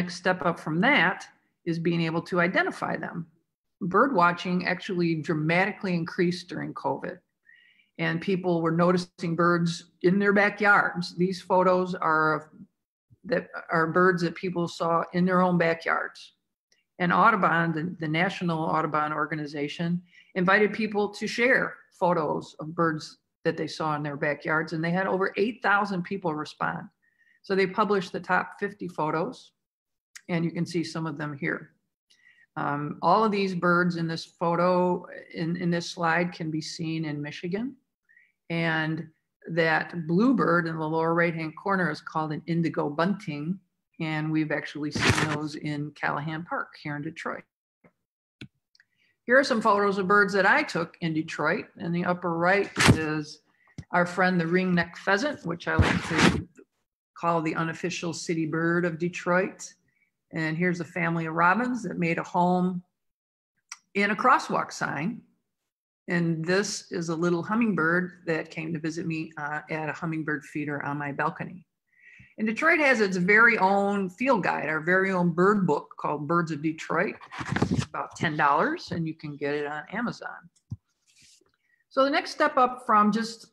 step up from that is being able to identify them. Bird watching actually dramatically increased during COVID, and people were noticing birds in their backyards. These photos are birds that people saw in their own backyards. And Audubon, the National Audubon Organization, invited people to share photos of birds that they saw in their backyards, and they had over 8,000 people respond. So they published the top 50 photos, and you can see some of them here. All of these birds in this photo, in this slide, can be seen in Michigan. And that bluebird in the lower right-hand corner is called an indigo bunting. And we've actually seen those in Callahan Park here in Detroit. Here are some photos of birds that I took in Detroit. In the upper right is our friend, the ringneck pheasant, which I like to call the unofficial city bird of Detroit. And here's a family of robins that made a home in a crosswalk sign. And this is a little hummingbird that came to visit me at a hummingbird feeder on my balcony. And Detroit has its very own field guide, our very own bird book called Birds of Detroit. It's about $10, and you can get it on Amazon. So the next step up from just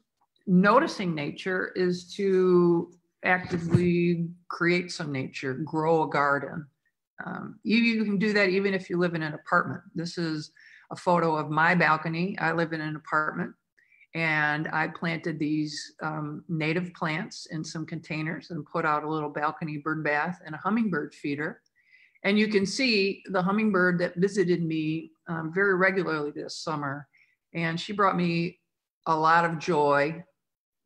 noticing nature is to actively create some nature, grow a garden. You can do that even if you live in an apartment. This is a photo of my balcony. I live in an apartment, and I planted these native plants in some containers and put out a little balcony bird bath and a hummingbird feeder. And you can see the hummingbird that visited me very regularly this summer. And she brought me a lot of joy,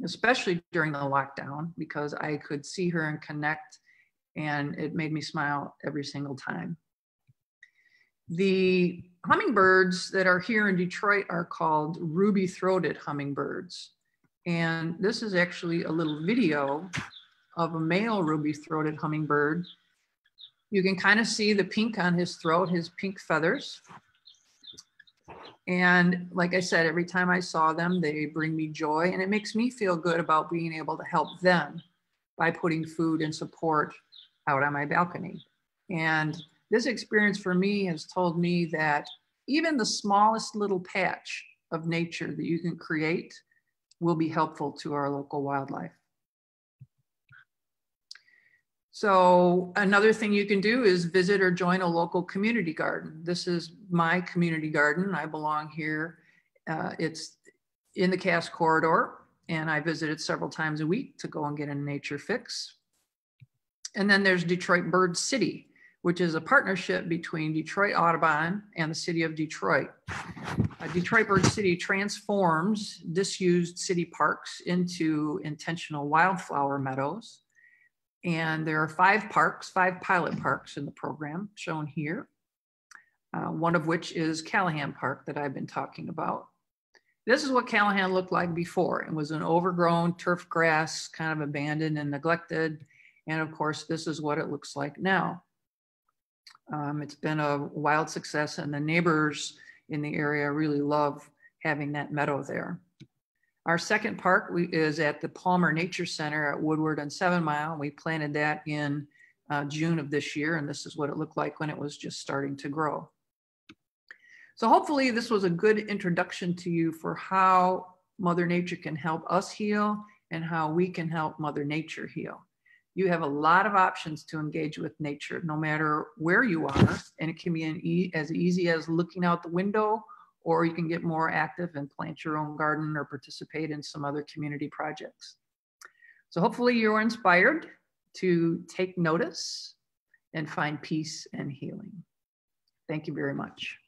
especially during the lockdown, because I could see her and connect, and it made me smile every single time. The hummingbirds that are here in Detroit are called ruby-throated hummingbirds. And this is actually a little video of a male ruby-throated hummingbird. You can kind of see the pink on his throat, his pink feathers. And like I said, every time I saw them, they bring me joy, and it makes me feel good about being able to help them by putting food and support out on my balcony. And this experience for me has told me that even the smallest little patch of nature that you can create will be helpful to our local wildlife. So another thing you can do is visit or join a local community garden. This is my community garden. I belong here. It's in the Cass Corridor, and I visit it several times a week to go and get a nature fix. And then there's Detroit Bird City, which is a partnership between Detroit Audubon and the city of Detroit. Detroit Bird City transforms disused city parks into intentional wildflower meadows. And there are 5 pilot parks in the program shown here, one of which is Callahan Park that I've been talking about. This is what Callahan looked like before. It was an overgrown turf grass, kind of abandoned and neglected. And of course, this is what it looks like now. It's been a wild success, and the neighbors in the area really love having that meadow there. Our second park is at the Palmer Nature Center at Woodward and 7 Mile. We planted that in June of this year, and this is what it looked like when it was just starting to grow. So hopefully this was a good introduction to you for how Mother Nature can help us heal and how we can help Mother Nature heal. You have a lot of options to engage with nature, no matter where you are, and it can be as easy as looking out the window, or you can get more active and plant your own garden or participate in some other community projects. So hopefully you're inspired to take notice and find peace and healing. Thank you very much.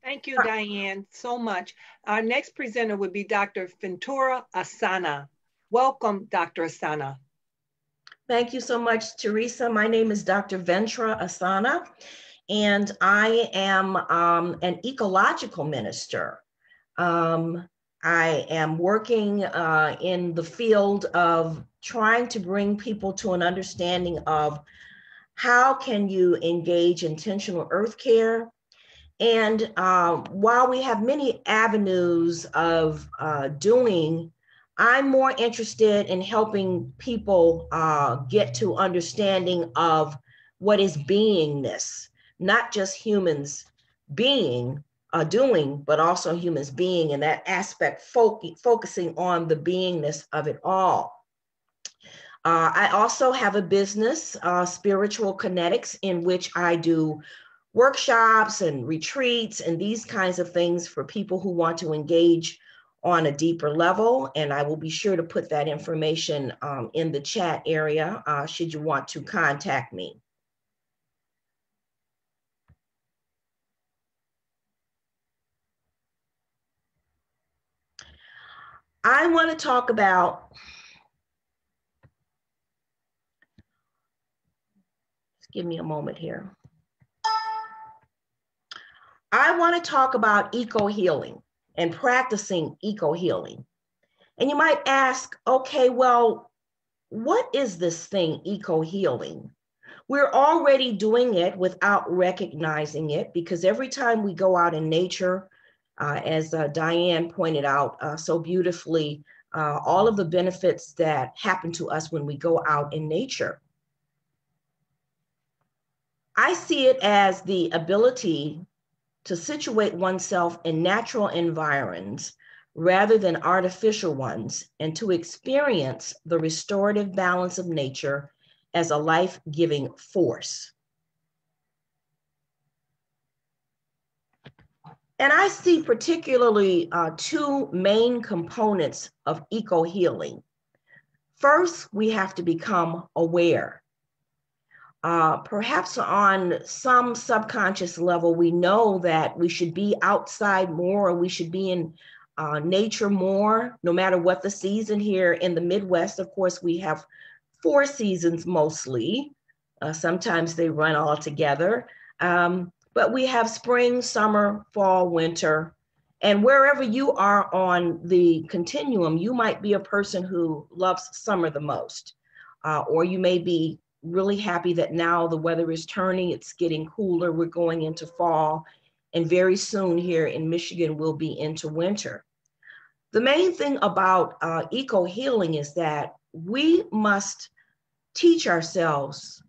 Thank you, Diane, so much. Our next presenter would be Dr. Ventra Asana. Welcome, Dr. Asana. Thank you so much, Teresa. My name is Dr. Ventra Asana, and I am an ecological minister. I am working in the field of trying to bring people to an understanding of how can you engage intentional earth care. And while we have many avenues of doing I'm more interested in helping people get to understanding of what is beingness, not just humans being, doing, but also humans being, and that aspect focusing on the beingness of it all. I also have a business, Spiritual Kinetics, in which I do workshops and retreats and these kinds of things for people who want to engage on a deeper level. And I will be sure to put that information in the chat area should you want to contact me. I want to talk about, just give me a moment here. I want to talk about eco-healing and practicing eco-healing. And you might ask, okay, well, what is this thing, eco-healing? We're already doing it without recognizing it, because every time we go out in nature, as Diane pointed out so beautifully, all of the benefits that happen to us when we go out in nature. I see it as the ability to situate oneself in natural environs rather than artificial ones, and to experience the restorative balance of nature as a life-giving force. And I see particularly two main components of eco-healing. First, we have to become aware. Perhaps on some subconscious level, we know that we should be outside more, or we should be in nature more, no matter what the season. Here in the Midwest, of course, we have 4 seasons mostly. Sometimes they run all together. But we have spring, summer, fall, winter. And wherever you are on the continuum, you might be a person who loves summer the most, or you may be really happy that now the weather is turning, it's getting cooler, we're going into fall, and very soon here in Michigan, we'll be into winter. The main thing about eco-healing is that we must teach ourselves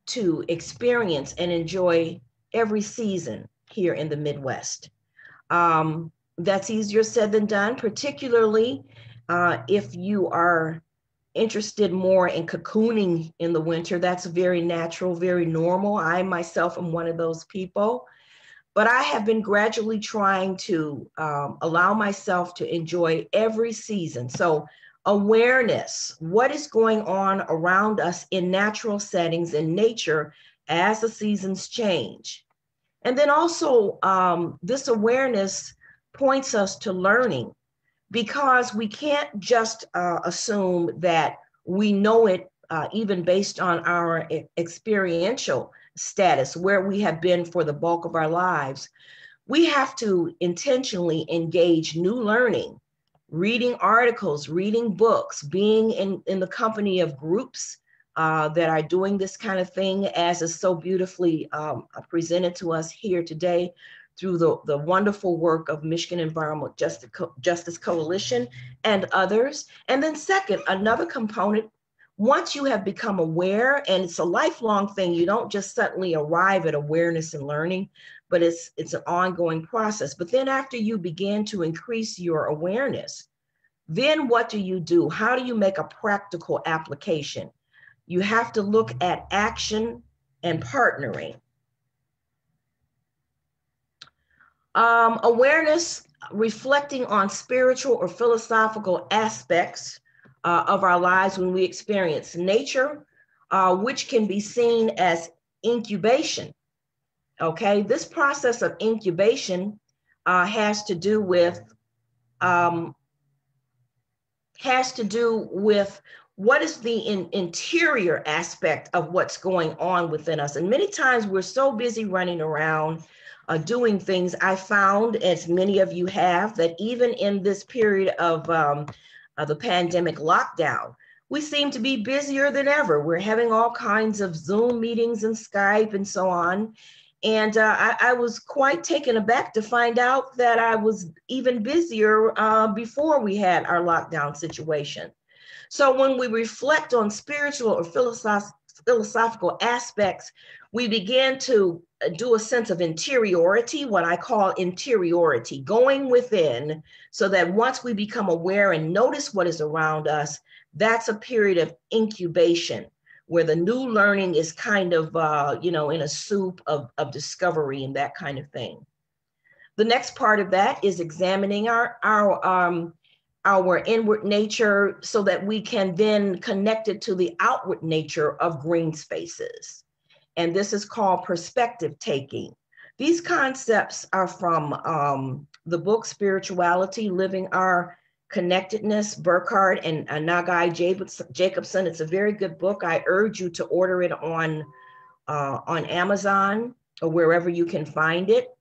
to experience and enjoy every season here in the Midwest. That's easier said than done, particularly if you are interested more in cocooning in the winter. That's very natural, very normal. I myself am one of those people. But I have been gradually trying to allow myself to enjoy every season. So awareness, what is going on around us in natural settings in nature as the seasons change. And then also this awareness points us to learning, because we can't just assume that we know it even based on our experiential status, where we have been for the bulk of our lives. We have to intentionally engage new learning, reading articles, reading books, being in the company of groups that are doing this kind of thing, as is so beautifully presented to us here today through the wonderful work of Michigan Environmental Justice Coalition and others. And then second, another component, once you have become aware, and it's a lifelong thing, you don't just suddenly arrive at awareness and learning, but it's an ongoing process. But then after you begin to increase your awareness, then what do? How do you make a practical application? You have to look at action and partnering. Awareness, reflecting on spiritual or philosophical aspects of our lives when we experience nature, which can be seen as incubation. Okay, this process of incubation has to do with what is the interior aspect of what's going on within us. And many times we're so busy running around doing things. I found, as many of you have, that even in this period of the pandemic lockdown, we seem to be busier than ever. We're having all kinds of Zoom meetings and Skype and so on. And I was quite taken aback to find out that I was even busier before we had our lockdown situation. So when we reflect on spiritual or philosophical aspects, we begin to do a sense of interiority, what I call interiority, going within, so that once we become aware and notice what is around us, that's a period of incubation, where the new learning is kind of, in a soup of discovery and that kind of thing. The next part of that is examining our inward nature so that we can then connect it to the outward nature of green spaces. And this is called perspective taking. These concepts are from the book Spirituality, Living Our Connectedness, Burkhardt and Nagai Jacobson. It's a very good book. I urge you to order it on Amazon or wherever you can find it.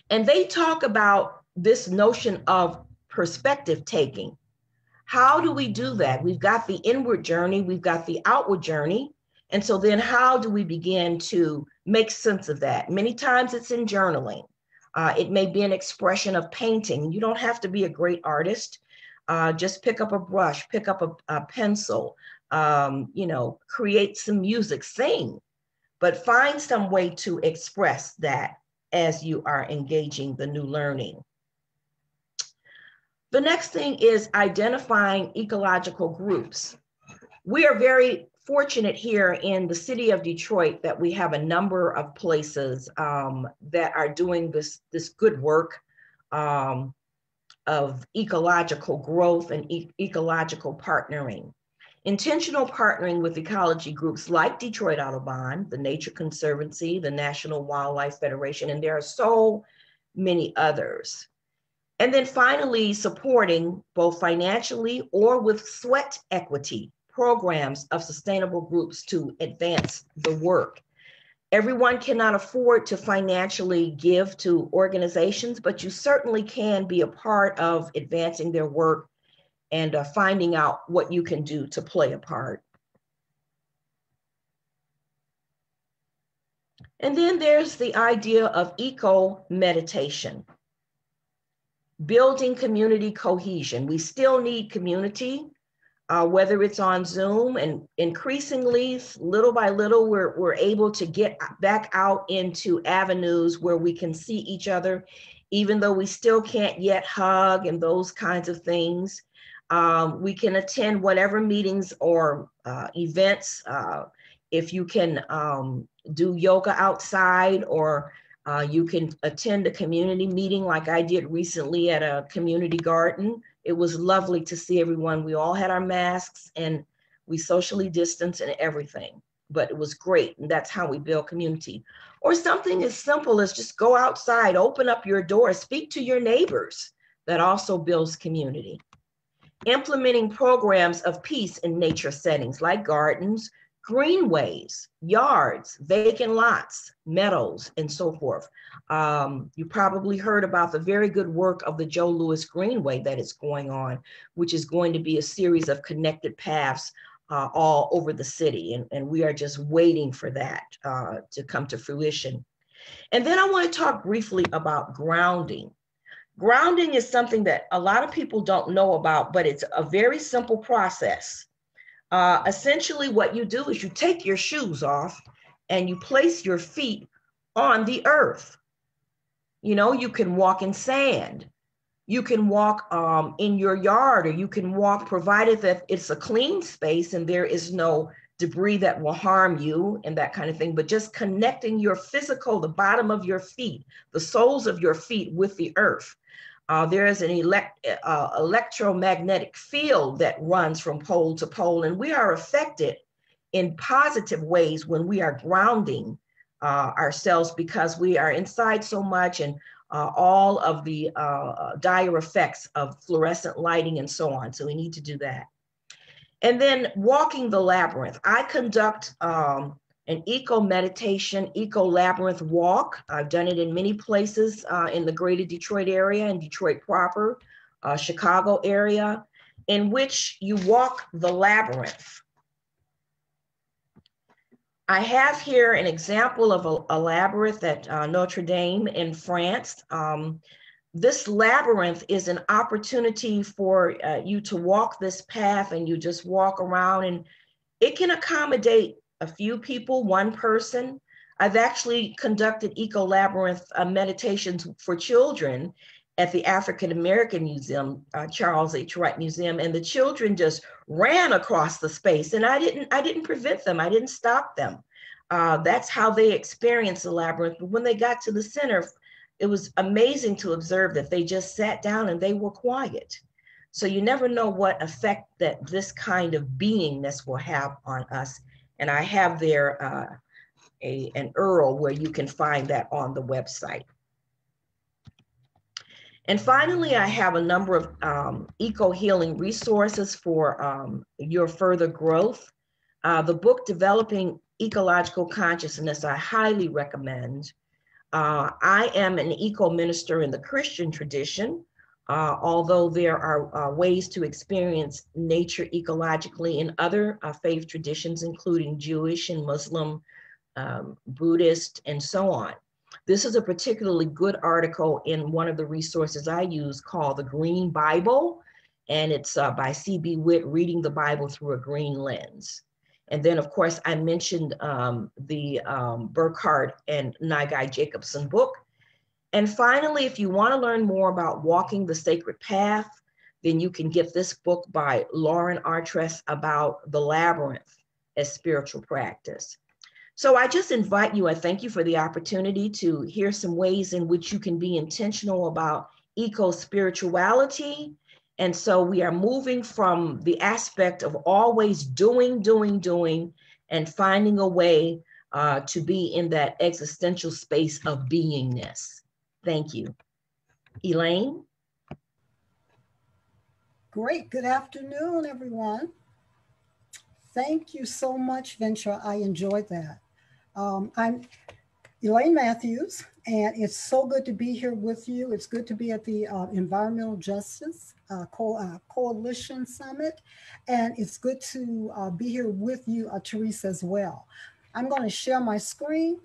And they talk about this notion of perspective taking. How do we do that? We've got the inward journey, we've got the outward journey. And so then how do we begin to make sense of that? Many times it's in journaling. It may be an expression of painting. You don't have to be a great artist. Just pick up a brush, pick up a pencil, create some music, sing, but find some way to express that as you are engaging the new learning. The next thing is identifying ecological groups. We are very fortunate here in the city of Detroit that we have a number of places that are doing this good work of ecological growth and ecological partnering. Intentional partnering with ecology groups like Detroit Audubon, the Nature Conservancy, the National Wildlife Federation, and there are so many others. And then finally, supporting both financially or with sweat equity programs of sustainable groups to advance the work. Everyone cannot afford to financially give to organizations, but you certainly can be a part of advancing their work and finding out what you can do to play a part. And then there's the idea of eco-meditation, building community cohesion. We still need community, whether it's on Zoom, and increasingly, little by little, we're able to get back out into avenues where we can see each other, even though we still can't yet hug and those kinds of things. We can attend whatever meetings or events. If you can do yoga outside, or you can attend a community meeting like I did recently at a community garden. It was lovely to see everyone. We all had our masks and we socially distanced and everything, but it was great. And that's how we build community. Or something as simple as just go outside, open up your door, speak to your neighbors. That also builds community. Implementing programs of peace in nature settings like gardens, greenways, yards, vacant lots, meadows, and so forth. You probably heard about the very good work of the Joe Louis Greenway that is going on, which is going to be a series of connected paths all over the city. And we are just waiting for that to come to fruition. And then I want to talk briefly about grounding. Grounding is something that a lot of people don't know about, but it's a very simple process. Essentially, what you do is you take your shoes off and you place your feet on the earth. You know, you can walk in sand. You can walk in your yard, or you can walk, provided that it's a clean space and there is no debris that will harm you and that kind of thing. But just connecting your physical, the bottom of your feet, the soles of your feet with the earth. There is an electromagnetic field that runs from pole to pole, and we are affected in positive ways when we are grounding ourselves, because we are inside so much, and all of the dire effects of fluorescent lighting and so on. So we need to do that. And then walking the labyrinth. I conduct an eco-meditation, eco-labyrinth walk. I've done it in many places in the greater Detroit area, in Detroit proper, Chicago area, in which you walk the labyrinth. I have here an example of a labyrinth at Notre Dame in France. This labyrinth is an opportunity for you to walk this path, and you just walk around, and it can accommodate a few people, one person. I've actually conducted eco-labyrinth meditations for children at the African American Museum, Charles H. Wright Museum, and the children just ran across the space, and I didn't prevent them. I didn't stop them. That's how they experienced the labyrinth. But when they got to the center, it was amazing to observe that they just sat down and they were quiet. So you never know what effect that this kind of beingness will have on us. And I have there an URL where you can find that on the website. And finally, I have a number of eco-healing resources for your further growth. The book, Developing Ecological Consciousness, I highly recommend. I am an eco-minister in the Christian tradition, although there are ways to experience nature ecologically in other faith traditions, including Jewish and Muslim, Buddhist, and so on. This is a particularly good article in one of the resources I use called The Green Bible, and it's by C.B. Witt, Reading the Bible Through a Green Lens. And then, of course, I mentioned the Burkhardt and Nagai Jacobson book. And finally, if you want to learn more about walking the sacred path, then you can get this book by Lauren Artress about the labyrinth as spiritual practice. So I just invite you, I thank you for the opportunity to hear some ways in which you can be intentional about eco-spirituality. And so we are moving from the aspect of always doing, and finding a way to be in that existential space of beingness. Thank you. Elaine? Great. Good afternoon, everyone. Thank you so much, Ventra. I enjoyed that. I'm Elaine Matthews, and it's so good to be here with you. It's good to be at the Environmental Justice Coalition Summit, and it's good to be here with you, Teresa, as well. I'm going to share my screen.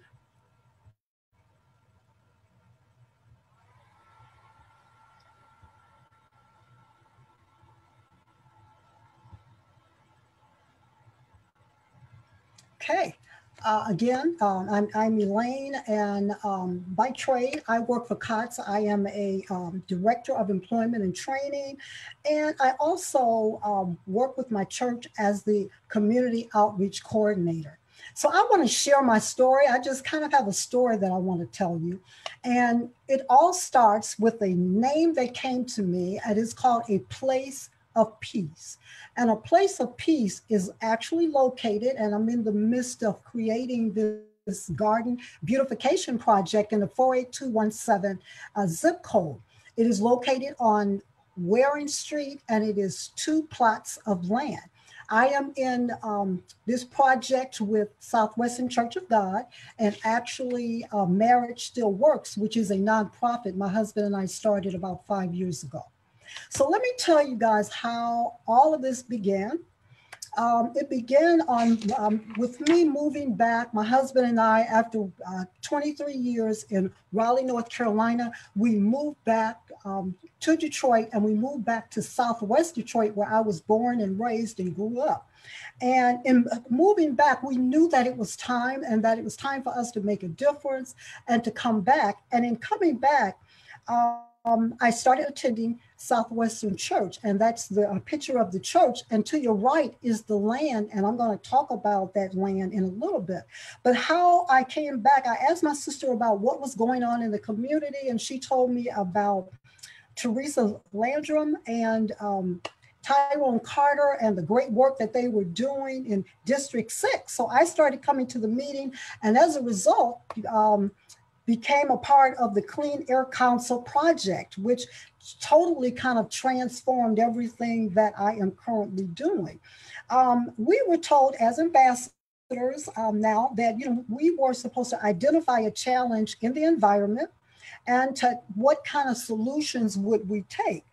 Okay. Again, I'm Elaine, and by trade, I work for COTS. I am a Director of Employment and Training, and I also work with my church as the Community Outreach Coordinator. So I want to share my story. I just kind of have a story that I want to tell you. And it all starts with a name that came to me, and it's called A Place of Peace. And A Place of Peace is actually located, and I'm in the midst of creating this garden beautification project in the 48217 zip code. It is located on Waring Street, and it is 2 plots of land. I am in this project with Southwestern Church of God, and actually Marriage Still Works, which is a nonprofit my husband and I started about 5 years ago. So let me tell you guys how all of this began. It began with me moving back. My husband and I, after 23 years in Raleigh, North Carolina, we moved back to Detroit, and we moved back to Southwest Detroit, where I was born and raised and grew up. And in moving back, we knew that it was time, and that it was time for us to make a difference and to come back. And in coming back, I started attending Southwestern Church, and that's the picture of the church. And to your right is the land, and I'm going to talk about that land in a little bit. But how I came back, I asked my sister about what was going on in the community, and she told me about Teresa Landrum and Tyrone Carter and the great work that they were doing in District 6. So I started coming to the meeting, and as a result, became a part of the Clean Air Council project, which totally kind of transformed everything that I am currently doing. We were told as ambassadors now that we were supposed to identify a challenge in the environment and to what kind of solutions would we take.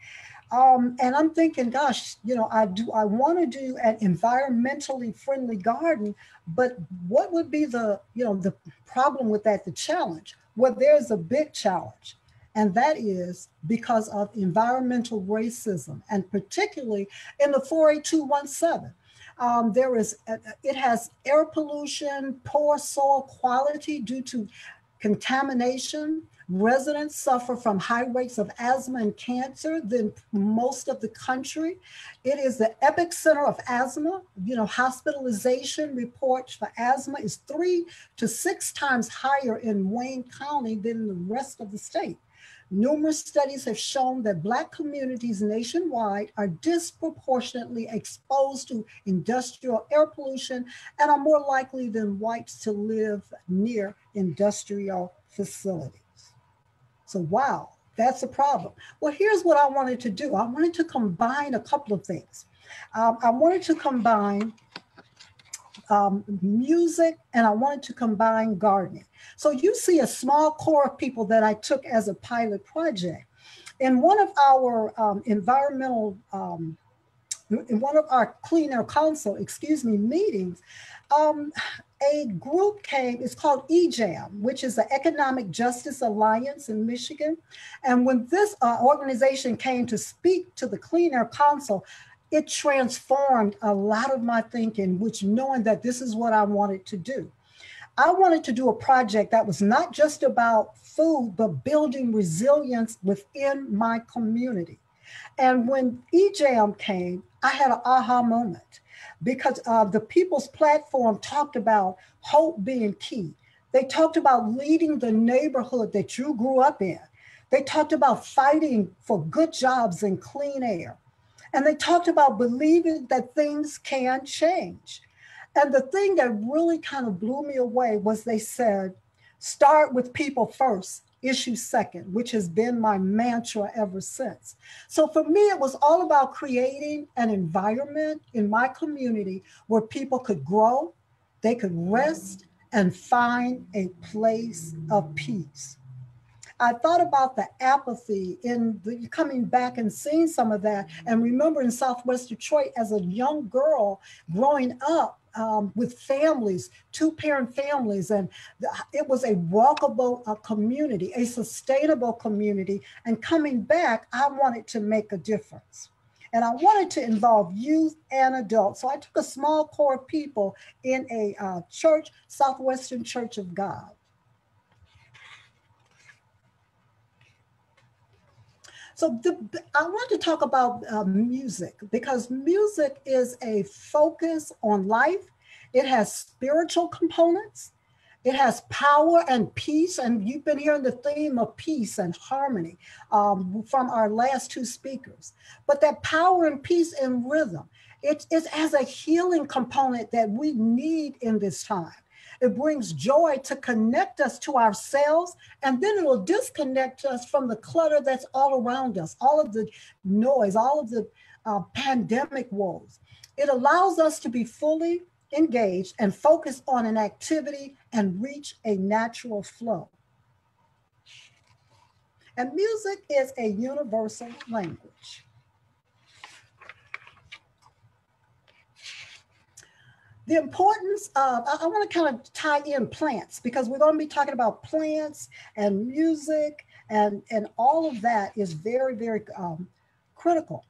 And I'm thinking, gosh, you know, I want to do an environmentally friendly garden, but what would be the, you know, the problem with that, the challenge? Well, there's a big challenge, and that is because of environmental racism, and particularly in the 48217. It has air pollution, poor soil quality due to contamination. Residents suffer from high rates of asthma and cancer than most of the country. It is the epicenter of asthma. You know, hospitalization reports for asthma is 3 to 6 times higher in Wayne County than the rest of the state. Numerous studies have shown that Black communities nationwide are disproportionately exposed to industrial air pollution and are more likely than whites to live near industrial facilities. So, wow, that's a problem. Well, here's what I wanted to do. I wanted to combine a couple of things. I wanted to combine music, and I wanted to combine gardening. So you see a small core of people that I took as a pilot project. In one of our in one of our Clean Air Council, meetings, a group came, it's called EJAM, which is the Economic Justice Alliance in Michigan. And when this organization came to speak to the Clean Air Council, it transformed a lot of my thinking, which knowing that this is what I wanted to do. I wanted to do a project that was not just about food, but building resilience within my community. And when EJAM came, I had an aha moment because the People's Platform talked about hope being key. They talked about leading the neighborhood that you grew up in. They talked about fighting for good jobs and clean air. And they talked about believing that things can change. And the thing that really kind of blew me away was they said, start with people first, issue second, which has been my mantra ever since. So for me, it was all about creating an environment in my community where people could grow, they could rest, and find a place of peace. I thought about the apathy in coming back and seeing some of that. And remember in Southwest Detroit as a young girl growing up with families, 2-parent families, and it was a walkable community, a sustainable community. And coming back, I wanted to make a difference. And I wanted to involve youth and adults. So I took a small core of people in a church, Southwestern Church of God. So I want to talk about music because music is a focus on life. It has spiritual components. It has power and peace. And you've been hearing the theme of peace and harmony from our last 2 speakers. But that power and peace and rhythm, it has a healing component that we need in this time. It brings joy to connect us to ourselves, and then it will disconnect us from the clutter that's all around us, all of the noise, all of the pandemic woes. It allows us to be fully engaged and focus on an activity and reach a natural flow. And music is a universal language. The importance of, I want to kind of tie in plants because we're going to be talking about plants and music and all of that is very, very critical.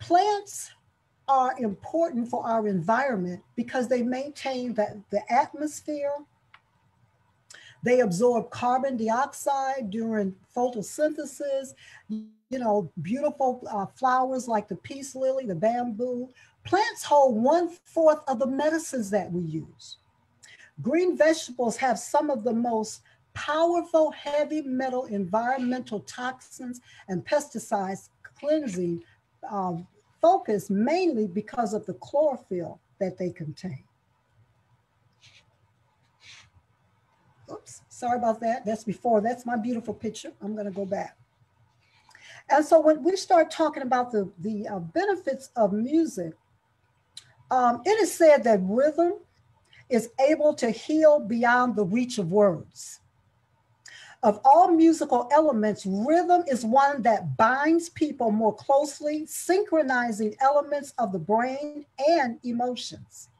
Plants are important for our environment because they maintain the atmosphere. They absorb carbon dioxide during photosynthesis. You know, beautiful flowers like the peace lily, the bamboo. Plants hold 1/4 of the medicines that we use. Green vegetables have some of the most powerful heavy metal environmental toxins and pesticides cleansing focus mainly because of the chlorophyll that they contain. Oops, sorry about that. That's before, that's my beautiful picture. I'm gonna go back. And so when we start talking about the benefits of music, it is said that rhythm is able to heal beyond the reach of words. Of all musical elements, rhythm is one that binds people more closely, synchronizing elements of the brain and emotions.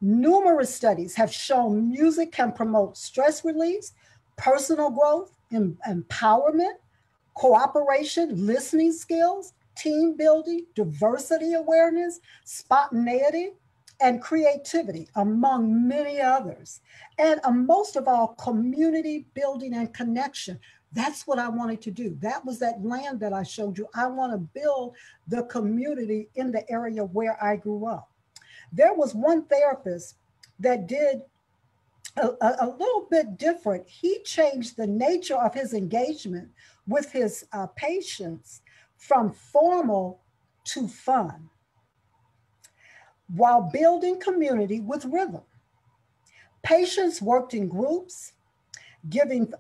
Numerous studies have shown music can promote stress release, personal growth, empowerment, cooperation, listening skills, team building, diversity awareness, spontaneity, and creativity, among many others. And most of all, community building and connection. That's what I wanted to do. That was that land that I showed you. I want to build the community in the area where I grew up. There was one therapist that did a little bit different. He changed the nature of his engagement with his patients from formal to fun, while building community with rhythm. Patients worked in groups, giving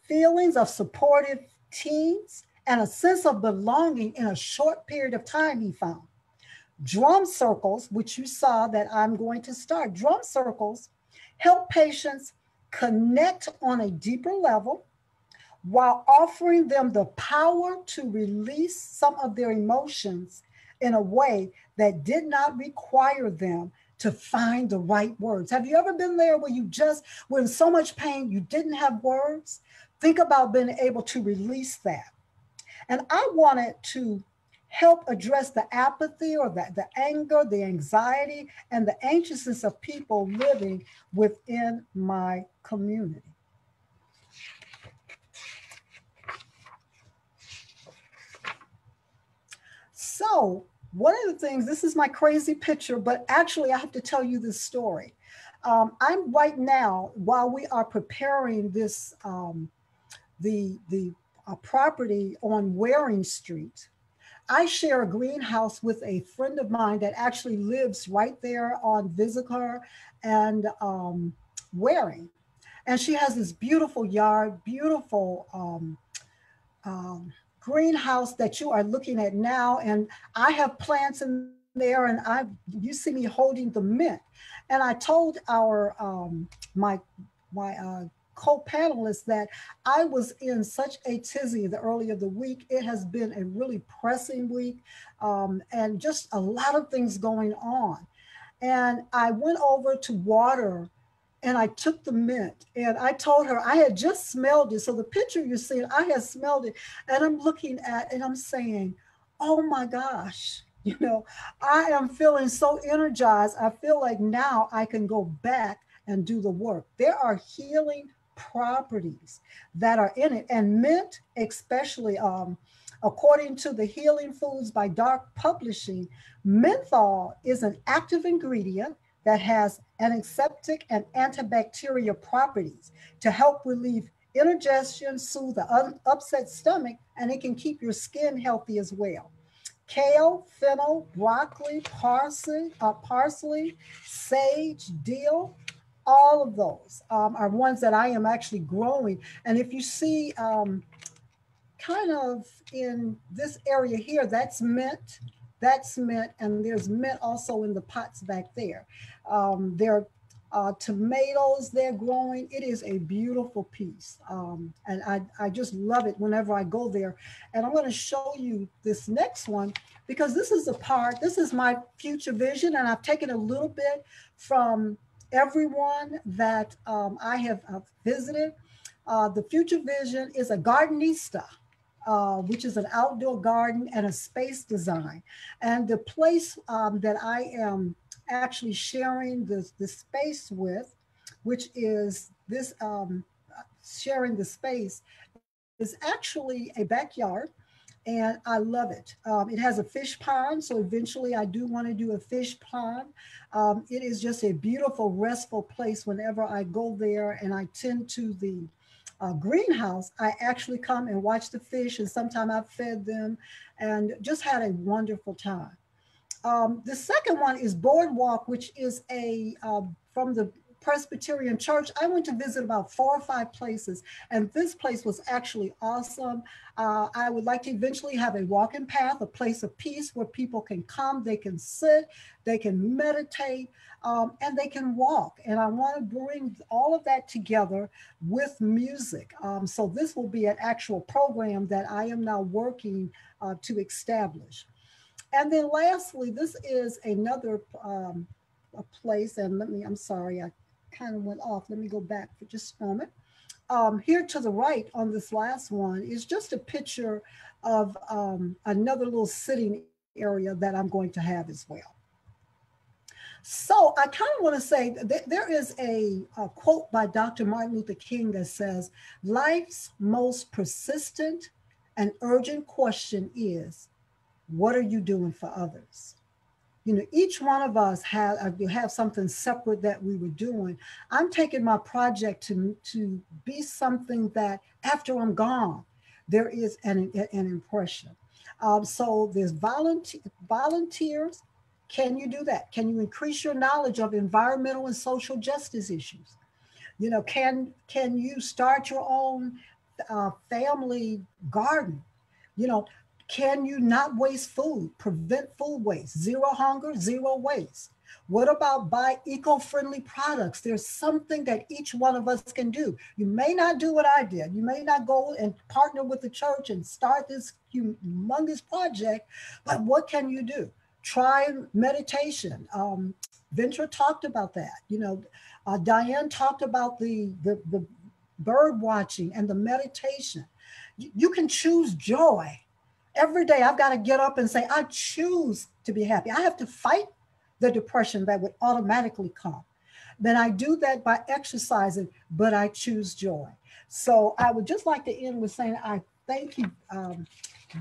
feelings of supportive teams and a sense of belonging in a short period of time, he found. Drum circles, which you saw that I'm going to start, drum circles help patients connect on a deeper level while offering them the power to release some of their emotions in a way that did not require them to find the right words. Have you ever been there where you just were in so much pain, you didn't have words? Think about being able to release that. And I wanted to help address the apathy or the anger, the anxiety, and the anxiousness of people living within my community. So one of the things, this is my crazy picture, but actually I have to tell you this story. I'm right now, while we are preparing this, the property on Waring Street, I share a greenhouse with a friend of mine that actually lives right there on Visitor and Waring. And she has this beautiful yard, beautiful greenhouse that you are looking at now. And I have plants in there, and you see me holding the mint. And I told our my co-panelists that I was in such a tizzy the earlier of the week. It has been a really pressing week, and just a lot of things going on. And I went over to water and I took the mint, and I told her I had just smelled it. So the picture you're seeing, I had smelled it, and I'm looking at, and I'm saying, oh my gosh, you know, I am feeling so energized. I feel like now I can go back and do the work. There are healing properties that are in it, and mint, especially, according to the Healing Foods by Dark Publishing, menthol is an active ingredient that has antiseptic and antibacterial properties to help relieve indigestion, soothe the upset stomach, and it can keep your skin healthy as well. Kale, fennel, broccoli, parsley, sage, dill, all of those are ones that I am actually growing. And if you see kind of in this area here, that's mint, and there's mint also in the pots back there. There are tomatoes they're growing. It is a beautiful piece. And I just love it whenever I go there. And I'm going to show you this next one, because this is this is my future vision. And I've taken a little bit from everyone that I have visited. The future vision is a gardenista, which is an outdoor garden and a space design. And the place that I am actually sharing the space with, which is this, sharing the space, is actually a backyard, and I love it. It has a fish pond, so eventually I do want to do a fish pond. It is just a beautiful, restful place whenever I go there and I tend to the greenhouse. I actually come and watch the fish, and sometimes I've fed them and just had a wonderful time. The second one is Boardwalk, which is from the Presbyterian Church. I went to visit about 4 or 5 places, and this place was actually awesome. I would like to eventually have a walking path, a place of peace where people can come, they can sit, they can meditate, and they can walk. And I want to bring all of that together with music. So this will be an actual program that I am now working to establish. And then lastly, this is another a place, and I'm sorry, I kind of went off. Let me go back for just a moment. Here to the right on this last one is just a picture of another little sitting area that I'm going to have as well. So I kind of want to say that there is a quote by Dr. Martin Luther King that says, life's most persistent and urgent question is, what are you doing for others? You know, each one of us have something separate that we were doing. I'm taking my project to be something that after I'm gone, there is an impression. So there's volunteers. Can you do that? Can you increase your knowledge of environmental and social justice issues? You know, can you start your own family garden? You know, can you not waste food, prevent food waste, zero hunger, zero waste? What about buy eco-friendly products? There's something that each one of us can do. You may not do what I did. You may not go and partner with the church and start this humongous project, but what can you do? Try meditation. Ventra talked about that. You know, Diane talked about the bird watching and the meditation. You can choose joy. Every day I've got to get up and say, I choose to be happy. I have to fight the depression that would automatically come. Then I do that by exercising, but I choose joy. So I would just like to end with saying, I thank you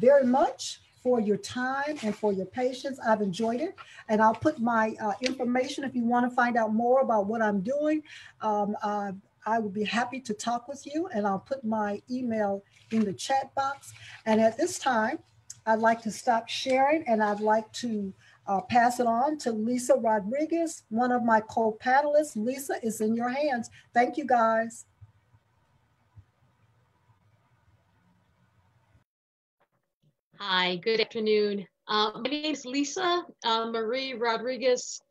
very much for your time and for your patience. I've enjoyed it. And I'll put my information if you want to find out more about what I'm doing. I would be happy to talk with you, and I'll put my email in the chat box. And at this time, I'd like to stop sharing, and I'd like to pass it on to Lisa Rodriguez, one of my co-panelists. Lisa, it's in your hands. Thank you, guys. Hi, good afternoon. My name is Lisa Marie Rodriguez,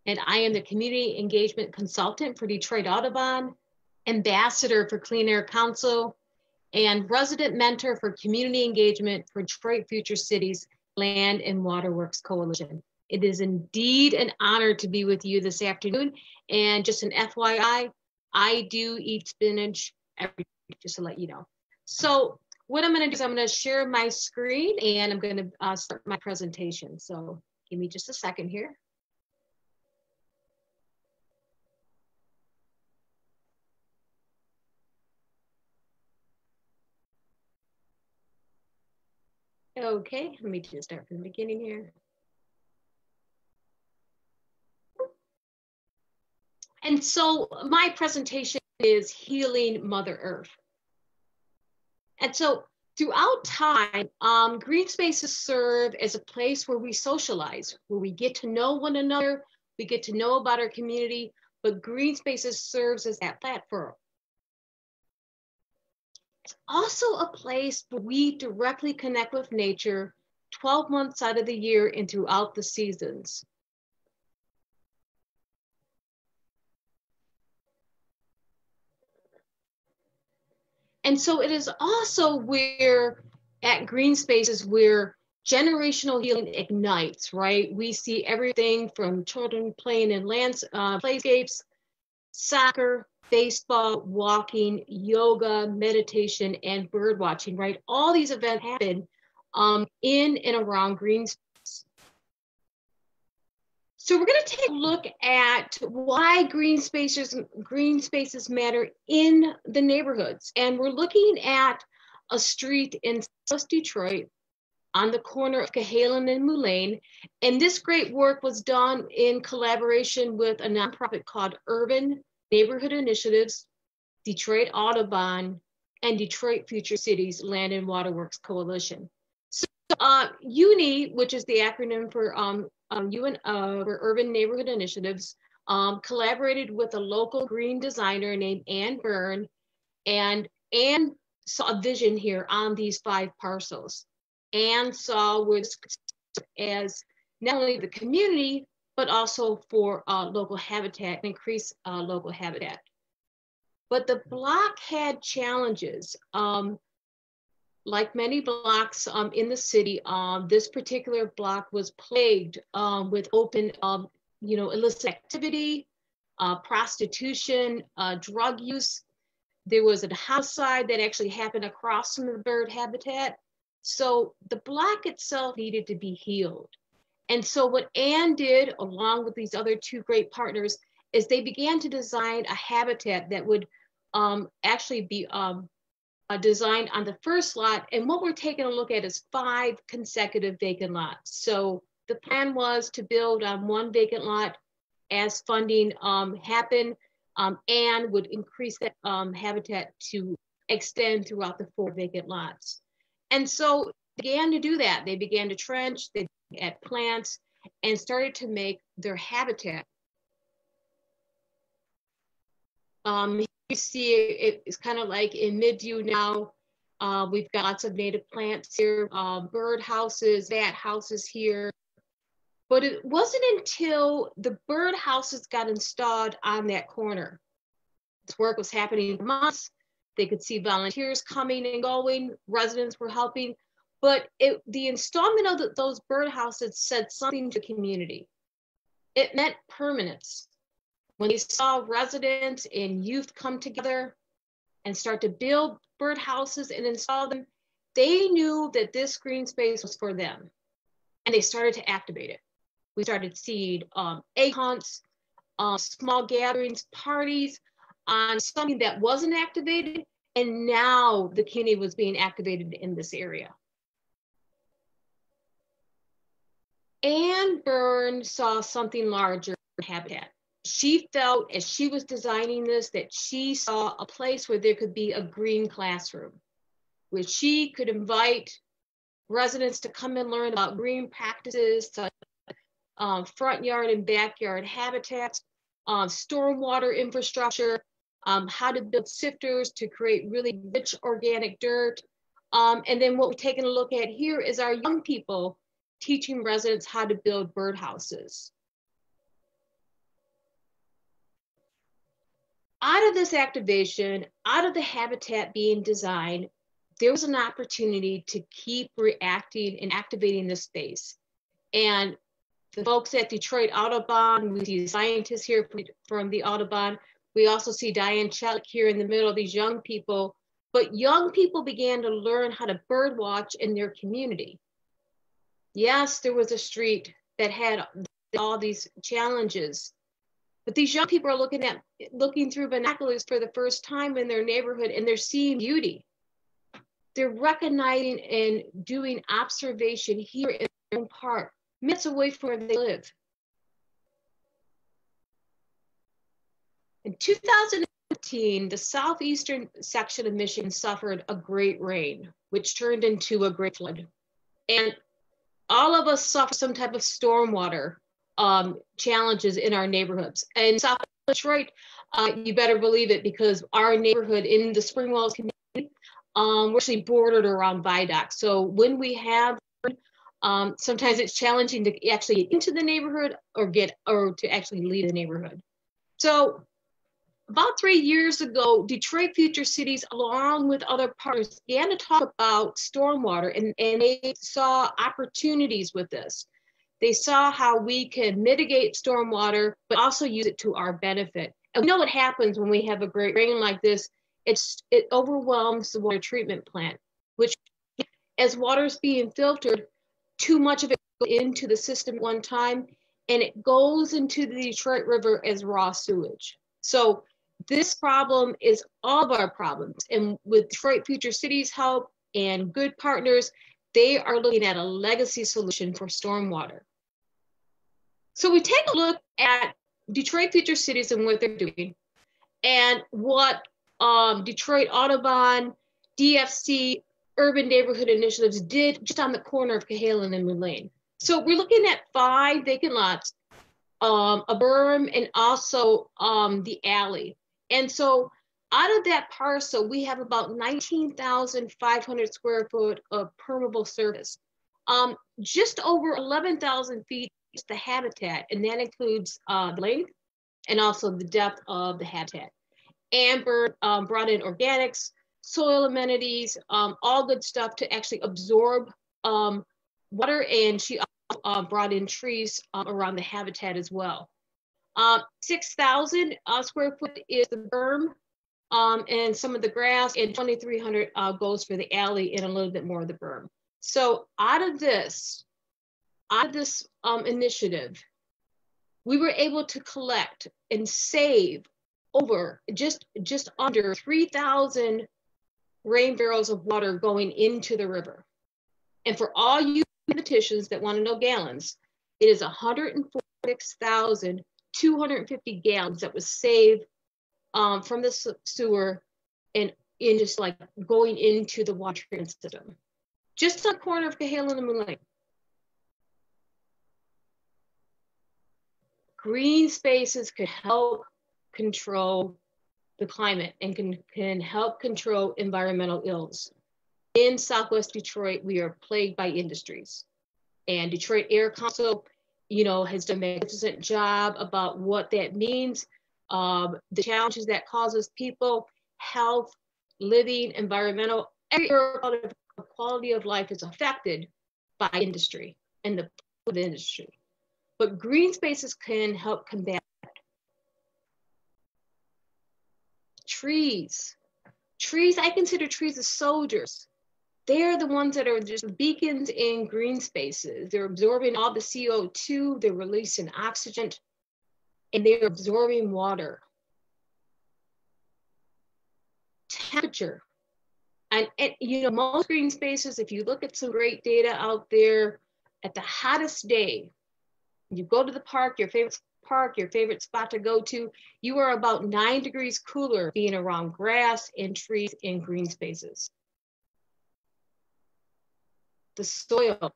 and I am the Community Engagement Consultant for Detroit Audubon, Ambassador for Clean Air Council, and Resident Mentor for Community Engagement for Detroit Future Cities Land and Waterworks Coalition. It is indeed an honor to be with you this afternoon. And just an FYI, I do eat spinach every day, just to let you know. So what I'm going to do is I'm going to share my screen, and I'm going to start my presentation. So give me just a second here. Okay, let me just start from the beginning here. And so my presentation is Healing Mother Earth. And so throughout time, green spaces serve as a place where we socialize, where we get to know one another, we get to know about our community, but green spaces serves as that platform. It's also a place where we directly connect with nature 12 months out of the year and throughout the seasons. And so it is also where, at green spaces, where generational healing ignites, right? We see everything from children playing in playscapes, soccer, baseball, walking, yoga, meditation, and bird watching, right? All these events happen in and around green spaces. So we're going to take a look at why green spaces matter in the neighborhoods. And we're looking at a street in South Detroit on the corner of Cahalan and Moulin. And this great work was done in collaboration with a nonprofit called Urban Neighborhood Initiatives, Detroit Audubon, and Detroit Future Cities Land and Waterworks Coalition. So UNI, which is the acronym for Urban Neighborhood Initiatives, collaborated with a local green designer named Ann Byrne, and Ann saw a vision here on these 5 parcels. Ann saw was as not only the community, but also for local habitat, increase local habitat. But the block had challenges. Like many blocks in the city, this particular block was plagued with open, illicit activity, prostitution, drug use. There was a homicide that actually happened across from the bird habitat. So the block itself needed to be healed. And so what Ann did, along with these other 2 great partners, is they began to design a habitat that would actually be designed on the first lot. And what we're taking a look at is 5 consecutive vacant lots. So the plan was to build on 1 vacant lot as funding happened, and would increase that habitat to extend throughout the 4 vacant lots. And so began to do that. They began to trench, they add plants, and started to make their habitat. You see it's kind of like in mid-view now. We've got lots of native plants here, bird houses, bat houses here. But it wasn't until the bird houses got installed on that corner. This work was happening for months. They could see volunteers coming and going, residents were helping, but the installment of those bird houses said something to the community. It meant permanence. When they saw residents and youth come together and start to build bird houses and install them, they knew that this green space was for them, and they started to activate it. We started seeing egg hunts, small gatherings, parties on something that wasn't activated, and now the community was being activated in this area. Ann Byrne saw something larger in habitat. She felt, as she was designing this, that she saw a place where there could be a green classroom, where she could invite residents to come and learn about green practices, such as front yard and backyard habitats, stormwater infrastructure, how to build sifters to create really rich organic dirt. And then what we're taking a look at here is our young people teaching residents how to build birdhouses. Out of this activation, out of the habitat being designed, there was an opportunity to keep reacting and activating this space. And the folks at Detroit Audubon, we see scientists here from the Audubon. We also see Diane Cheklich here in the middle, these young people. But young people began to learn how to bird watch in their community. Yes, there was a street that had all these challenges, but these young people are looking through binoculars for the first time in their neighborhood, and they're seeing beauty. They're recognizing and doing observation here in their own park, minutes away from where they live. In 2015, the southeastern section of Michigan suffered a great rain, which turned into a great flood. And all of us suffer some type of stormwater challenges in our neighborhoods. And South Detroit, you better believe it, because our neighborhood in the Spring Wells community, we're actually bordered around viaducts. So when we have, sometimes it's challenging to actually get into the neighborhood or to actually leave the neighborhood. So about 3 years ago, Detroit Future Cities, along with other partners, began to talk about stormwater, and they saw opportunities with this. They saw how we can mitigate stormwater, but also use it to our benefit. And we know what happens when we have a great rain like this. It overwhelms the water treatment plant, which, as water is being filtered, too much of it goes into the system at one time, and it goes into the Detroit River as raw sewage. So this problem is all of our problems. And with Detroit Future Cities' help and good partners, they are looking at a legacy solution for stormwater. So we take a look at Detroit Future Cities and what they're doing, and what Detroit Audubon, DFC, Urban Neighborhood Initiatives did just on the corner of Cahalan and Moulin. So we're looking at 5 vacant lots a berm, and also the alley. And so out of that parcel, we have about 19,500 square foot of permeable surface. Just over 11,000 feet is the habitat, and that includes the length and also the depth of the habitat. Amber brought in organics, soil amenities, all good stuff to actually absorb water, and she brought in trees around the habitat as well. 6,000 square foot is the berm and some of the grass, and 2,300 goes for the alley and a little bit more of the berm. So out of this initiative, we were able to collect and save over just under 3,000 rain barrels of water going into the river. And for all you mathematicians that want to know gallons, it is 146,250 gallons that was saved from the sewer and in just like going into the water treatment system. Just on the corner of Cahalan and Moon Lake. Green spaces could help control the climate and can help control environmental ills. In Southwest Detroit, we are plagued by industries. And Detroit Air Council, has done a magnificent job about what that means, the challenges that causes people, health, living, environmental, every quality of life is affected by industry and the industry. But green spaces can help combat that. Trees, I consider trees as soldiers. They're the ones that are just beacons in green spaces. They're absorbing all the CO2, they're releasing oxygen, and they're absorbing water. Temperature. And most green spaces, if you look at some great data out there, at the hottest day, you go to the park, your favorite spot to go to, you are about 9 degrees cooler being around grass and trees in green spaces. The soil,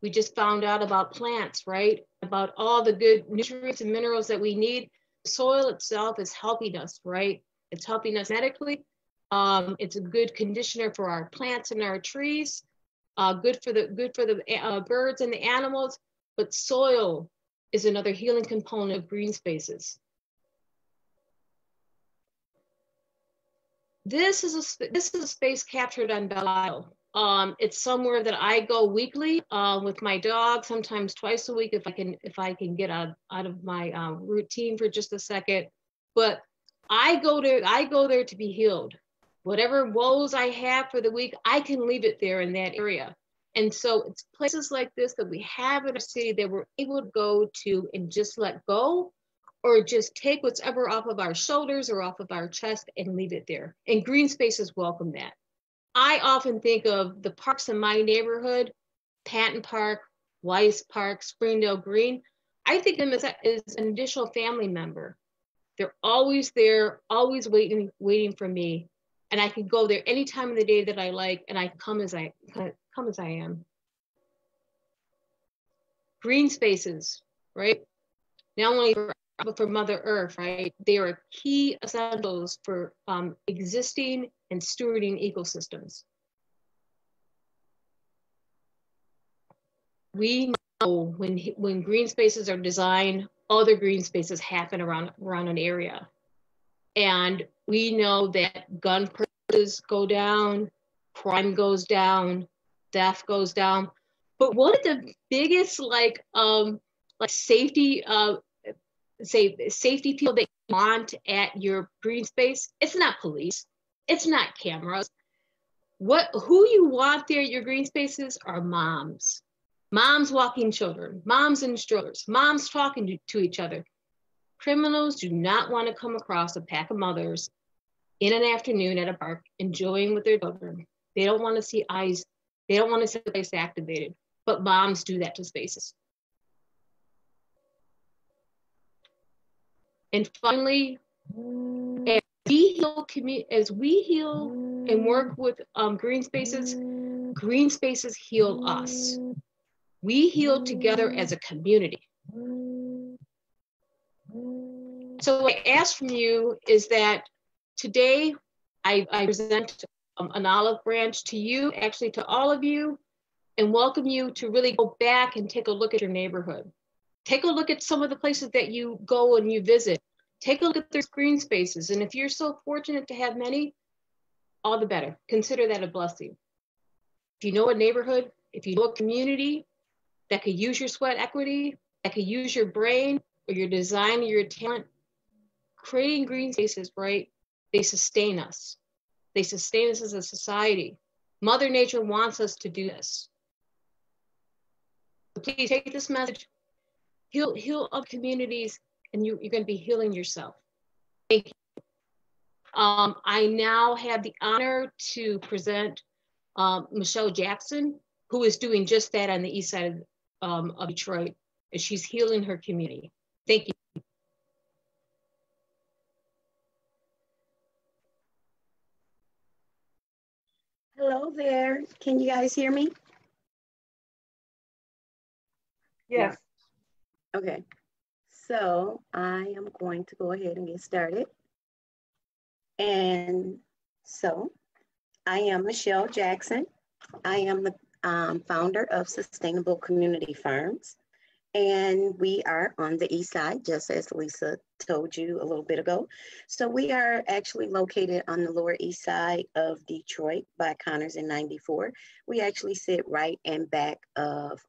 we just found out about plants, right? About all the good nutrients and minerals that we need. The soil itself is helping us, right? It's helping us medically. It's a good conditioner for our plants and our trees, good for the birds and the animals, but soil is another healing component of green spaces. This is a space captured on Belle Isle. It's somewhere that I go weekly with my dog, sometimes twice a week if I can get out of my routine for just a second. But I go there to be healed. Whatever woes I have for the week, I can leave it there in that area. And so it's places like this that we have in our city that we're able to go to and just let go, or just take whatever off of our shoulders or off of our chest and leave it there. And green spaces welcome that. I often think of the parks in my neighborhood, Patton Park, Weiss Park, Springdale Green. I think of them as an additional family member. They're always there, always waiting for me. And I can go there any time of the day that I like, and I come as I am. Green spaces, right? Not only for Mother Earth, right? They are key essentials for existing and stewarding ecosystems. We know when green spaces are designed, other green spaces happen around an area. And we know that gun purchases go down, crime goes down, theft goes down. But one of the biggest safety people that you want at your green space, it's not police, it's not cameras. Who you want there at your green spaces are moms. Moms walking children, moms in strollers, moms talking to each other. Criminals do not want to come across a pack of mothers in an afternoon at a park enjoying with their children. They don't want to see eyes. They don't want to see the place activated, but moms do that to spaces. And finally, as we heal and work with green spaces heal us. We heal together as a community. So what I ask from you is that today I present an olive branch to you, actually to all of you, and welcome you to really go back and take a look at your neighborhood. Take a look at some of the places that you go and you visit. Take a look at their green spaces. And if you're so fortunate to have many, all the better. Consider that a blessing. If you know a neighborhood, if you know a community that could use your sweat equity, that could use your brain or your design or your talent, creating green spaces, right? They sustain us. They sustain us as a society. Mother Nature wants us to do this. So please take this message, heal other communities, and you're going to be healing yourself. Thank you. I now have the honor to present Michelle Jackson, who is doing just that on the east side of Detroit, and she's healing her community. Thank you. Hello there. Can you guys hear me? Yes. Okay. So I am going to go ahead and get started. And so I am Michelle Jackson. I am the founder of Sustainable Community Farms. And we are on the east side, just as Lisa told you a little bit ago. So we are actually located on the lower east side of Detroit by Connors and 94. We actually sit right in back of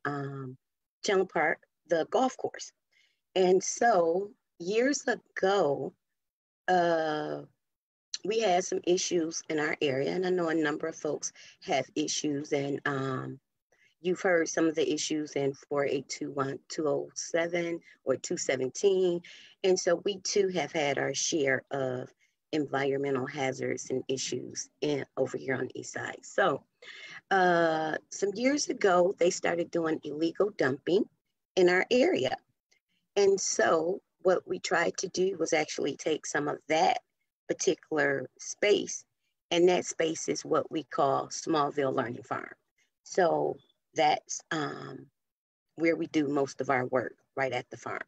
Chandler Park, the golf course. And so years ago, we had some issues in our area, and I know a number of folks have issues, and you've heard some of the issues in 4821207 or 217. And so we too have had our share of environmental hazards and issues over here on the east side. So some years ago, they started doing illegal dumping in our area. And so what we tried to do was actually take some of that particular space, and that space is what we call Smallville Learning Farm. So that's where we do most of our work, right at the farm.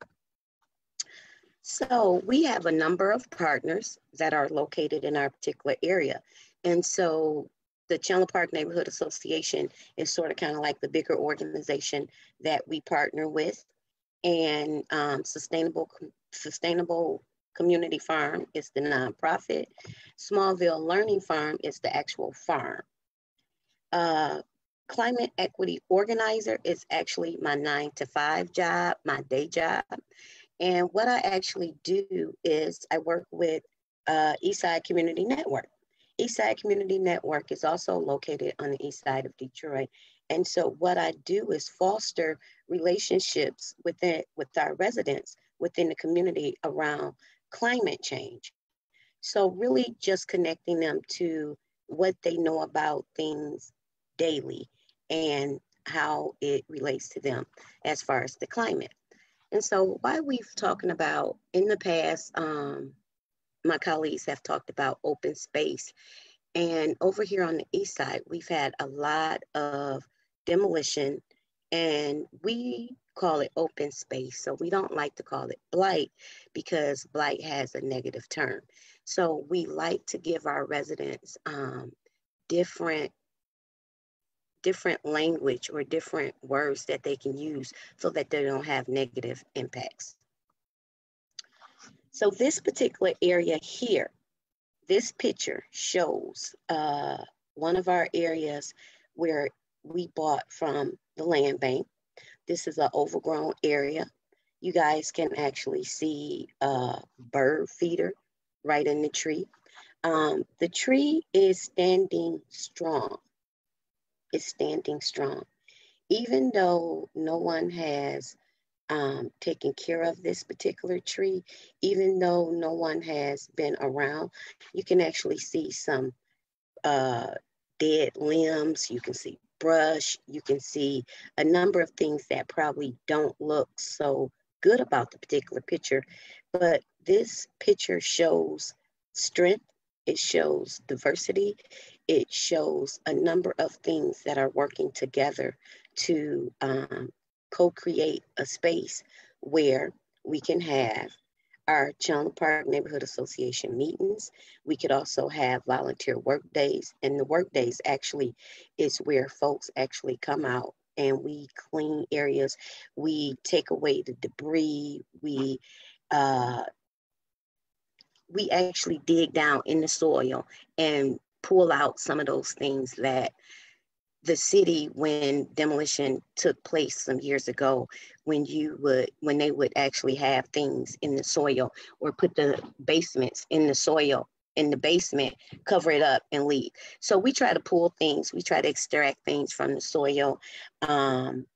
So we have a number of partners that are located in our particular area. And so the Chandler Park Neighborhood Association is sort of kind of like the bigger organization that we partner with. And Sustainable Community Farm is the nonprofit. Smallville Learning Farm is the actual farm. Climate Equity Organizer is actually my 9-to-5 job, my day job. And what I actually do is I work with Eastside Community Network. Eastside Community Network is also located on the east side of Detroit. And so what I do is foster relationships with our residents within the community around climate change. So really just connecting them to what they know about things daily and how it relates to them as far as the climate. And so while we've talking about in the past, my colleagues have talked about open space. And over here on the east side, we've had a lot of demolition, and we call it open space. So we don't like to call it blight because blight has a negative term. So we like to give our residents different language or different words that they can use so that they don't have negative impacts. So this particular area here, this picture shows one of our areas where we bought from the land bank. This is an overgrown area. You guys can actually see a bird feeder right in the tree. The tree is standing strong. It's standing strong. Even though no one has taken care of this particular tree, even though no one has been around, you can actually see some dead limbs, you can see brush, you can see a number of things that probably don't look so good about the particular picture, but this picture shows strength, it shows diversity, it shows a number of things that are working together to co-create a space where we can have our Chandler Park Neighborhood Association meetings. We could also have volunteer work days, and the work days actually is where folks actually come out and we clean areas, we take away the debris, we actually dig down in the soil and pull out some of those things that the city, when demolition took place some years ago, when they would actually have things in the soil or put the basements in the soil, in the basement, cover it up and leave. So we try to pull things, we try to extract things from the soil.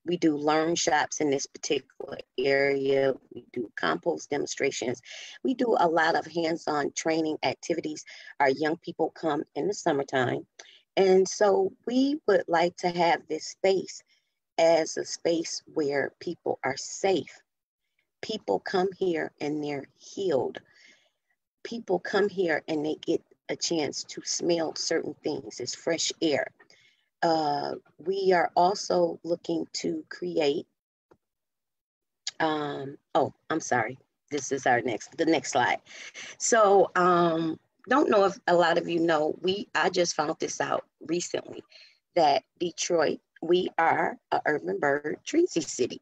We do learn shops in this particular area. We do compost demonstrations. We do a lot of hands-on training activities. Our young people come in the summertime. And so we would like to have this space as a space where people are safe. People come here and they're healed. People come here and they get a chance to smell certain things. It's fresh air. We are also looking to create, I'm sorry. This is the next slide. So, don't know if a lot of you know, I just found this out recently, that Detroit, we are an urban bird treaty city.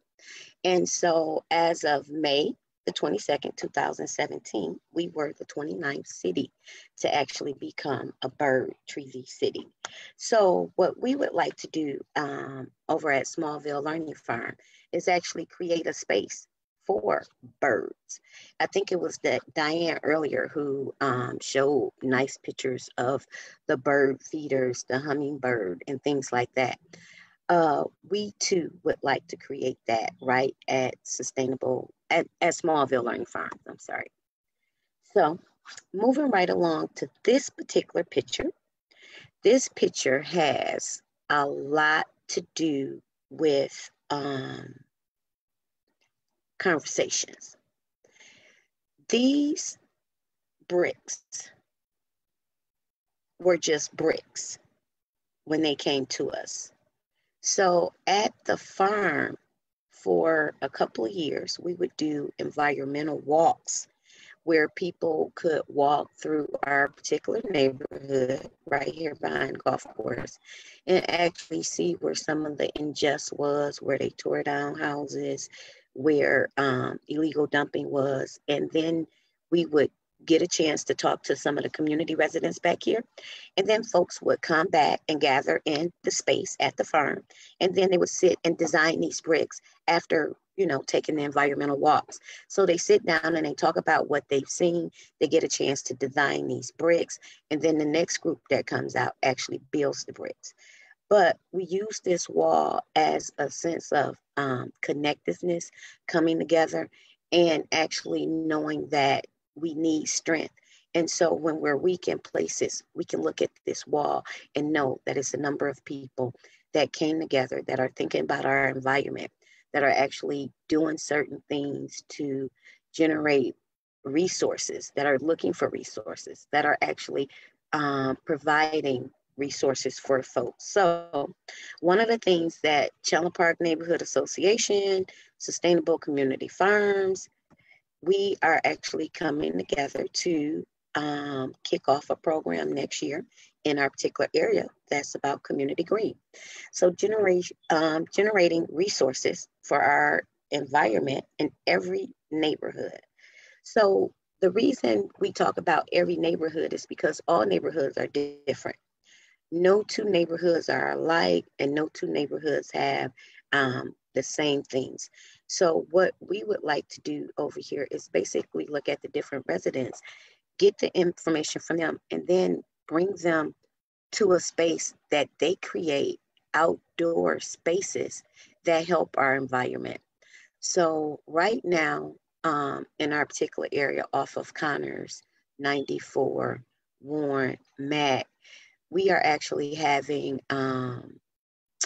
And so as of May the 22nd, 2017, we were the 29th city to actually become a bird treaty city. So what we would like to do over at Smallville Learning Farm is actually create a space for birds. I think it was that Diane earlier who showed nice pictures of the bird feeders, the hummingbird and things like that. We too would like to create that right at Smallville Learning Farm. I'm sorry. So moving right along to this particular picture. This picture has a lot to do with conversations. These bricks were just bricks when they came to us. So at the farm for a couple of years, we would do environmental walks where people could walk through our particular neighborhood right here behind golf course and actually see where some of the ingest was, where they tore down houses, where illegal dumping was. And then we would get a chance to talk to some of the community residents back here. And then folks would come back and gather in the space at the farm. And then they would sit and design these bricks after, taking the environmental walks. So they sit down and they talk about what they've seen. They get a chance to design these bricks. And then the next group that comes out actually builds the bricks. But we use this wall as a sense of connectedness, coming together, and actually knowing that we need strength. And so when we're weak in places, we can look at this wall and know that it's a number of people that came together, that are thinking about our environment, that are actually doing certain things to generate resources, that are looking for resources, that are actually providing resources for folks. So one of the things that Chandler Park Neighborhood Association, Sustainable Community Farms, we are actually coming together to kick off a program next year in our particular area that's about community green. So generating resources for our environment in every neighborhood. So the reason we talk about every neighborhood is because all neighborhoods are different. No two neighborhoods are alike, and no two neighborhoods have the same things. So what we would like to do over here is basically look at the different residents, get the information from them, and then bring them to a space that they create outdoor spaces that help our environment. So right now, in our particular area off of Connors, 94, Warren, Mac, we are actually having an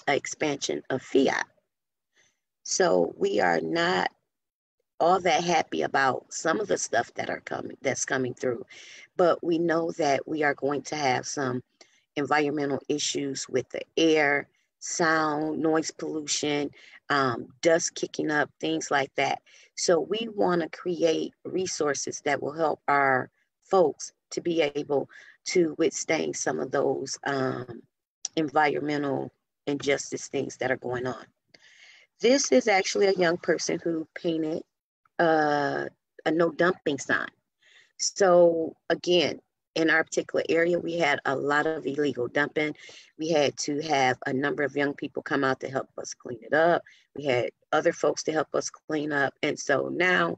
expansion of Fiat. So we are not all that happy about some of the stuff that's coming through, but we know that we are going to have some environmental issues with the air, sound, noise pollution, dust kicking up, things like that. So we want to create resources that will help our folks to be able to withstand some of those environmental injustice things that are going on. This is actually a young person who painted a no dumping sign. So again, in our particular area, we had a lot of illegal dumping. We had to have a number of young people come out to help us clean it up. We had other folks to help us clean up. And so now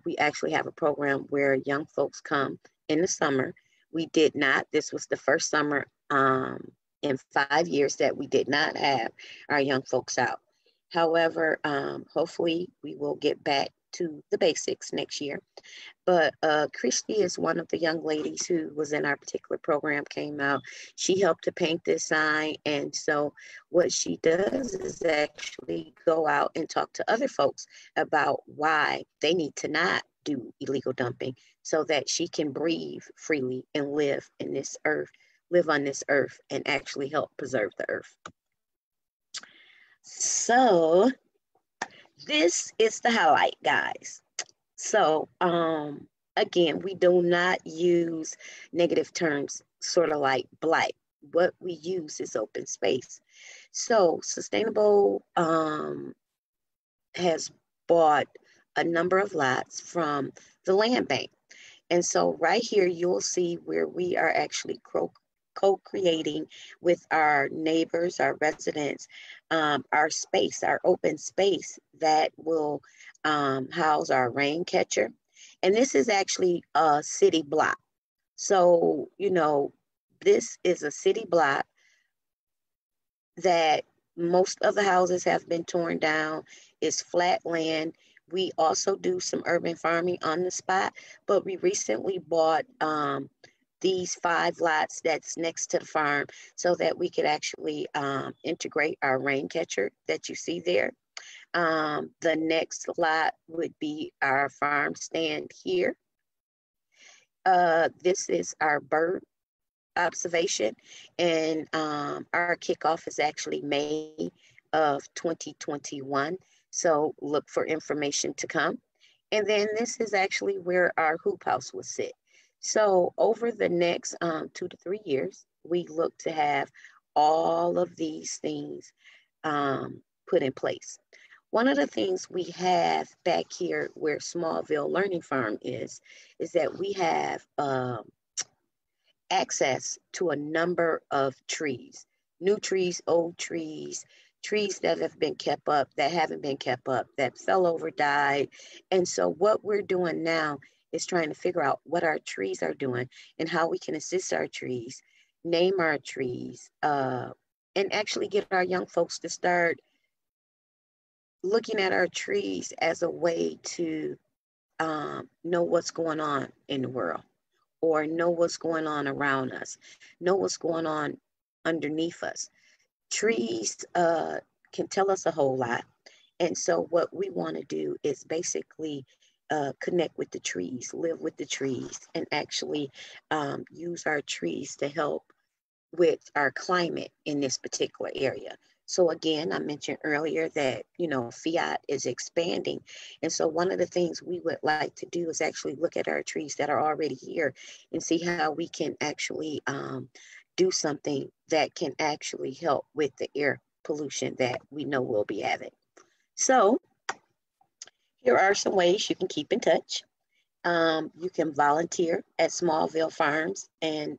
we actually have a program where young folks come in the summer. We did not, this was the first summer in 5 years that we did not have our young folks out. However, hopefully we will get back to the basics next year. But Christy is one of the young ladies who was in our particular program, came out. She helped to paint this sign. And so what she does is actually go out and talk to other folks about why they need to not do illegal dumping so that she can breathe freely and live in this earth, live on this earth, and actually help preserve the earth. So this is the highlight, guys. So again, we do not use negative terms, sort of like blight. What we use is open space. So Sustainable has bought a number of lots from the land bank. And so right here, you'll see where we are actually co-creating with our neighbors, our residents, our space, our open space that will house our rain catcher. And this is actually a city block. So, you know, this is a city block that most of the houses have been torn down. It's flat land. We also do some urban farming on the spot, but we recently bought these 5 lots that's next to the farm so that we could actually integrate our rain catcher that you see there. The next lot would be our farm stand here. This is our bird observation, and our kickoff is actually May of 2021. So look for information to come. And then this is actually where our hoop house will sit. So over the next 2 to 3 years, we look to have all of these things put in place. One of the things we have back here where Smallville Learning Farm is that we have access to a number of trees, new trees, old trees, trees that have been kept up, that haven't been kept up, that fell over, died. And so what we're doing now is trying to figure out what our trees are doing and how we can assist our trees, name our trees, and actually get our young folks to start looking at our trees as a way to know what's going on in the world, or know what's going on around us, know what's going on underneath us. Trees can tell us a whole lot. And so what we want to do is basically connect with the trees, live with the trees, and actually use our trees to help with our climate in this particular area. So again, I mentioned earlier that, you know, fiat is expanding. And so one of the things we would like to do is actually look at our trees that are already here and see how we can actually do something that can actually help with the air pollution that we know we'll be having. So here are some ways you can keep in touch. You can volunteer at Smallville Farms and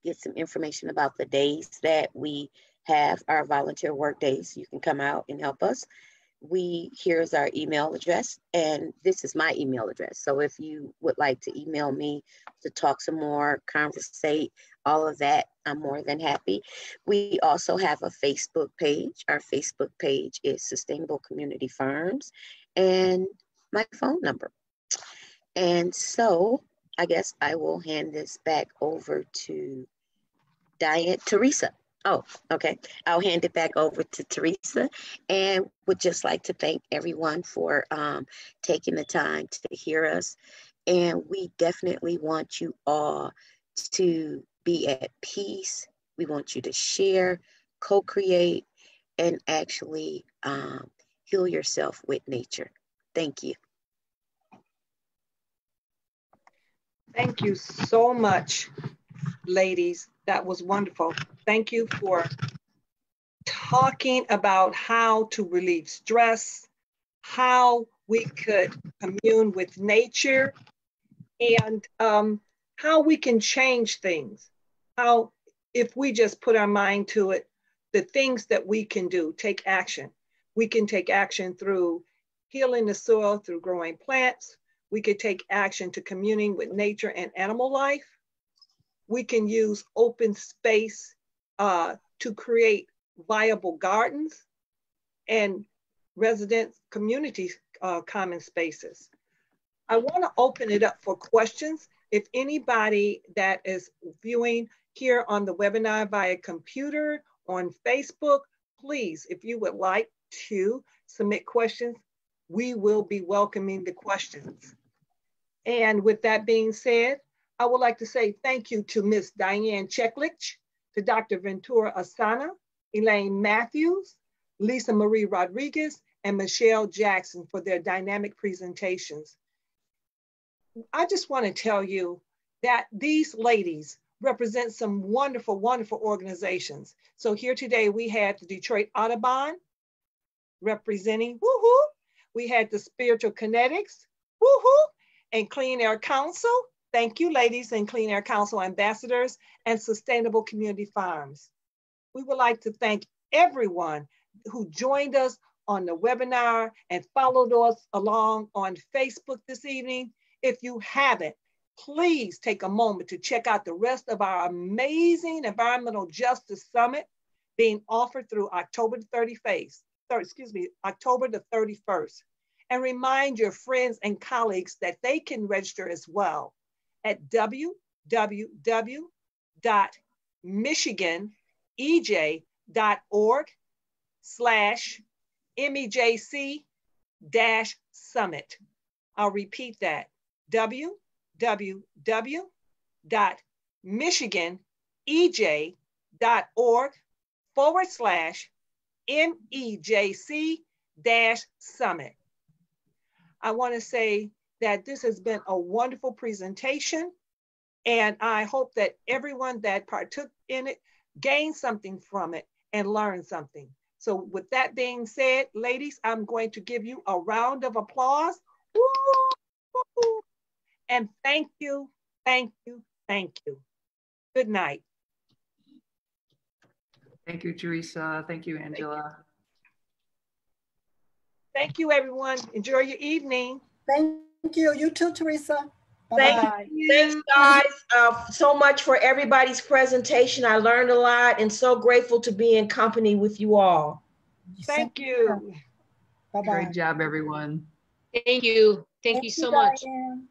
get some information about the days that we have our volunteer work days. You can come out and help us. Here's our email address, and this is my email address. So if you would like to email me to talk some more, conversate, all of that, I'm more than happy. We also have a Facebook page. Our Facebook page is Sustainable Community Farms, and my phone number. And so I guess I will hand this back over to Teresa. Oh, okay. I'll hand it back over to Teresa, and would just like to thank everyone for taking the time to hear us. And we definitely want you all to be at peace. We want you to share, co-create, and actually heal yourself with nature. Thank you. Thank you so much, ladies. That was wonderful. Thank you for talking about how to relieve stress, how we could commune with nature, and how we can change things. How, if we just put our mind to it, the things that we can do, take action. We can take action through healing the soil, through growing plants. We could take action to communing with nature and animal life. We can use open space to create viable gardens and resident community common spaces. I want to open it up for questions. If anybody that is viewing here on the webinar via computer, on Facebook, please, if you would like to submit questions, we will be welcoming the questions. And with that being said, I would like to say thank you to Ms. Diane Cheklich, to Dr. Ventra Asana, Elaine Matthews, Lisa Marie Rodriguez, and Michelle Jackson for their dynamic presentations. I just want to tell you that these ladies represent some wonderful, wonderful organizations. So here today we had the Detroit Audubon representing, woohoo! We had the Spiritual Kinetics, woohoo! And Clean Air Council. Thank you, ladies, and Clean Air Council ambassadors and Sustainable Community Farms. We would like to thank everyone who joined us on the webinar and followed us along on Facebook this evening. If you haven't, please take a moment to check out the rest of our amazing Environmental Justice Summit being offered through October the 31st. And remind your friends and colleagues that they can register as well at www.michigan.org/MEJC-summit. I'll repeat that, www.michigan.org/MEJC-summit. I want to say that this has been a wonderful presentation, and I hope that everyone that partook in it gained something from it and learned something. So with that being said, ladies, I'm going to give you a round of applause. Woo! And thank you, thank you, thank you. Good night. Thank you, Teresa. Thank you, Angela. Thank you, everyone. Enjoy your evening. Thank you. You too, Teresa. Thanks, guys, so much for everybody's presentation. I learned a lot and so grateful to be in company with you all. Thank you. Bye-bye. Great job, everyone. Thank you. Thank you so much. Diane.